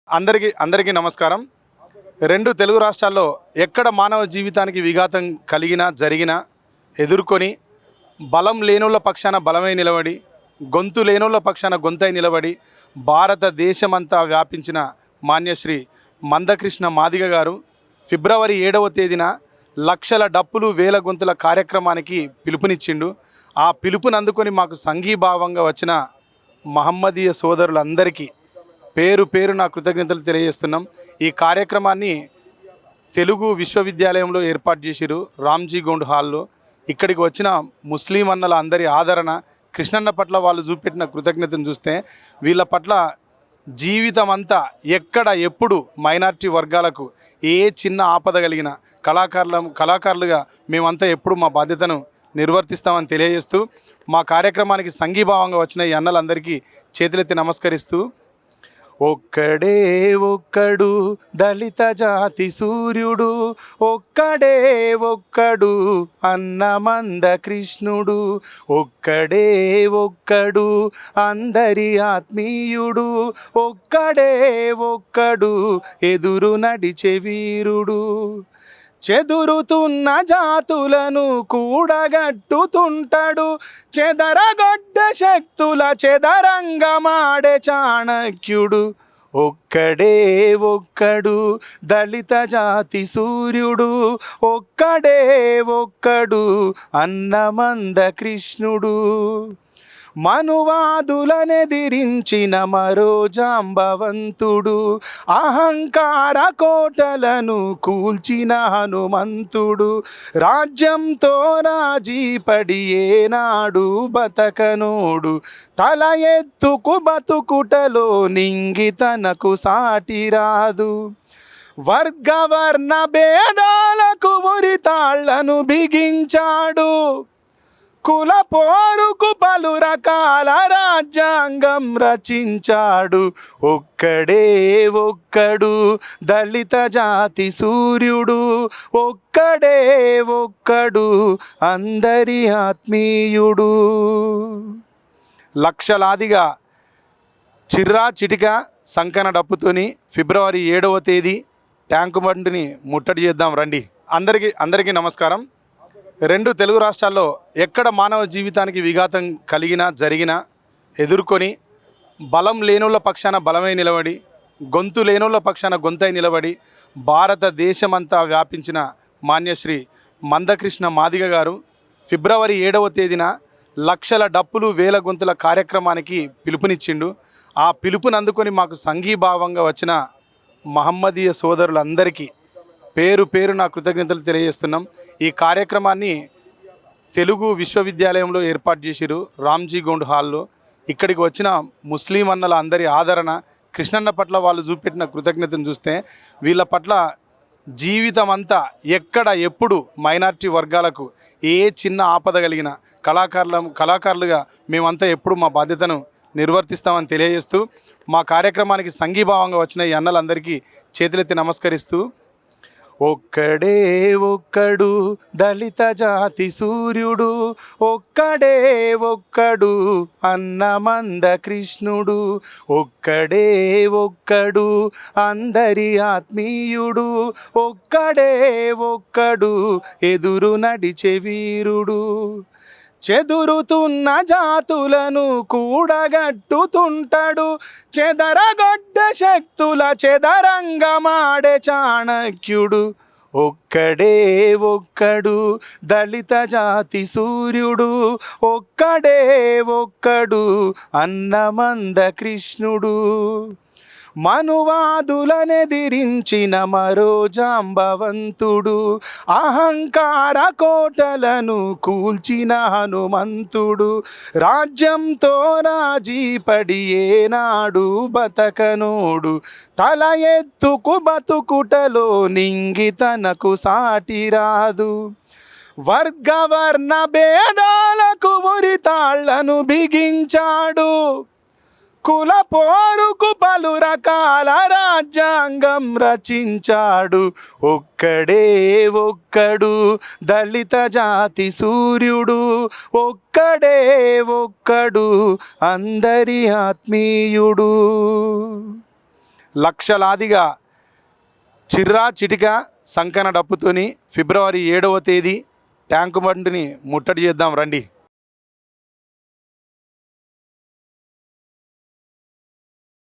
అందరికీ నమస్కారం. రెండు తెలుగు రాష్ట్రాల్లో ఎక్కడ మానవ జీవితానికి విఘాతం కలిగినా జరిగినా ఎదుర్కొని బలం లేనోళ్ళ పక్షాన బలమై నిలబడి, గొంతు లేనోళ్ళ పక్షాన గొంతై నిలబడి భారతదేశమంతా వ్యాపించిన మాన్యశ్రీ మందకృష్ణ మాదిగ గారు ఫిబ్రవరి 7వ తేదీన లక్షల డప్పులు వేల గొంతుల కార్యక్రమానికి పిలుపునిచ్చిండు. ఆ పిలుపుని అందుకొని మాకు సంఘీభావంగా వచ్చిన మహమ్మదీయ సోదరులందరికీ పేరు పేరు నా కృతజ్ఞతలు తెలియజేస్తున్నాం. ఈ కార్యక్రమాన్ని తెలుగు విశ్వవిద్యాలయంలో ఏర్పాటు చేసిరు, రామ్జీ గోండ్ హాల్లో. ఇక్కడికి వచ్చిన ముస్లిం అన్నల అందరి ఆదరణ, కృష్ణన్న పట్ల వాళ్ళు చూపెట్టిన కృతజ్ఞతను చూస్తే వీళ్ళ పట్ల జీవితం అంతా ఎక్కడ ఎప్పుడు మైనారిటీ వర్గాలకు ఏ చిన్న ఆపద కలిగిన కళాకారులుగా మేమంతా ఎప్పుడు మా బాధ్యతను నిర్వర్తిస్తామని తెలియజేస్తూ మా కార్యక్రమానికి సంఘీభావంగా వచ్చిన ఈ అన్నలందరికీ చేతులెత్తి నమస్కరిస్తూ, ఒక్కడే ఒక్కడు దళిత జాతి సూర్యుడు, ఒక్కడే ఒక్కడు అన్నమంద కృష్ణుడు, ఒక్కడే ఒక్కడు అందరి ఆత్మీయుడు, ఒక్కడే ఒక్కడు ఎదురు నడిచే వీరుడు, చెదురుతున్న జాతులను కూడగట్టుతుంటాడు, చెదరగొడ్డ శక్తుల చెదరంగమాడే చాణక్యుడు, ఒక్కడే ఒక్కడు దళిత జాతి సూర్యుడు, ఒక్కడే ఒక్కడు అన్నమంద కృష్ణుడు, మనువాదులనెదిరించిన మరో జాంబవంతుడు, అహంకార కోటలను కూల్చిన హనుమంతుడు, రాజ్యంతో రాజీపడి ఏనాడు బతకనోడు, తల ఎత్తుకు బతుకుటలో నింగి తనకు సాటి రాదు, వర్గవర్ణ భేదాలకు ఉరితాళ్లను బిగించాడు, కుల పోరుకు పలు రకాల రాజ్యాంగం రచించాడు, ఒక్కడే ఒక్కడు దళిత జాతి సూర్యుడు, ఒక్కడే ఒక్కడు అందరి ఆత్మీయుడు. లక్షలాదిగా చిర్రా చిటిక సంకన డప్పుతోని ఫిబ్రవరి 7వ తేదీ ట్యాంకు బండిని ముట్టడి చేద్దాం రండి. అందరికీ నమస్కారం. రెండు తెలుగు రాష్ట్రాల్లో ఎక్కడ మానవ జీవితానికి విఘాతం కలిగినా జరిగినా ఎదుర్కొని బలం లేనోళ్ళ పక్షాన బలమై నిలబడి, గొంతు లేనోళ్ళ పక్షాన గొంతై నిలబడి భారతదేశమంతా వ్యాపించిన మాన్యశ్రీ మందకృష్ణ మాదిగ గారు ఫిబ్రవరి 7వ తేదీన లక్షల డప్పులు వేల గొంతుల కార్యక్రమానికి పిలుపునిచ్చిండు. ఆ పిలుపుని అందుకొని మాకు సంఘీభావంగా వచ్చిన మహమ్మదీయ సోదరులందరికీ పేరు పేరు నా కృతజ్ఞతలు తెలియజేస్తున్నాం. ఈ కార్యక్రమాన్ని తెలుగు విశ్వవిద్యాలయంలో ఏర్పాటు చేసిరు, రామ్జీ గోండ్ హాల్లో. ఇక్కడికి వచ్చిన ముస్లిం అన్నల అందరి ఆదరణ, కృష్ణన్న పట్ల వాళ్ళు చూపెట్టిన కృతజ్ఞతను చూస్తే వీళ్ళ పట్ల జీవితం అంతా ఎక్కడ ఎప్పుడు మైనారిటీ వర్గాలకు ఏ చిన్న ఆపద కలిగిన కళాకారులుగా మేమంతా ఎప్పుడు మా బాధ్యతను నిర్వర్తిస్తామని తెలియజేస్తూ మా కార్యక్రమానికి సంఘీభావంగా వచ్చిన ఈ అన్నలందరికీ చేతులెత్తి నమస్కరిస్తూ, ఒక్కడే ఒక్కడు దళిత జాతి సూర్యుడు, ఒక్కడే ఒక్కడు అన్నమంద కృష్ణుడు, ఒక్కడే ఒక్కడు అందరి ఆత్మీయుడు, ఒక్కడే ఒక్కడు ఎదురు నడిచే వీరుడు, చెదురుతున్న జాతులను కూడగట్టుతుంటాడు, చెదరగొడ్డ శక్తుల చెదరంగమాడే చాణక్యుడు, ఒక్కడే ఒక్కడు దళిత జాతి సూర్యుడు, ఒక్కడే ఒక్కడు అన్నమంద కృష్ణుడు, మనువాదులనెదిరించిన మరో జాంబవంతుడు, అహంకార కోటలను కూల్చిన హనుమంతుడు, రాజ్యంతో రాజీపడి ఏనాడు బతకనోడు, తల ఎత్తుకు బతుకుటలో నింగి తనకు సాటి రాదు, వర్గవర్ణ భేదాలకు ఉరితాళ్లను బిగించాడు, కుల పోరుకు పలు రకాల రాజ్యాంగం రచించాడు, ఒక్కడే ఒక్కడు దళిత జాతి సూర్యుడు, ఒక్కడే ఒక్కడు అందరి ఆత్మీయుడు. లక్షలాదిగా చిర్రా చిటిక సంకన డప్పుతోని ఫిబ్రవరి 7వ తేదీ ట్యాంకు బండిని ముట్టడి చేద్దాం రండి.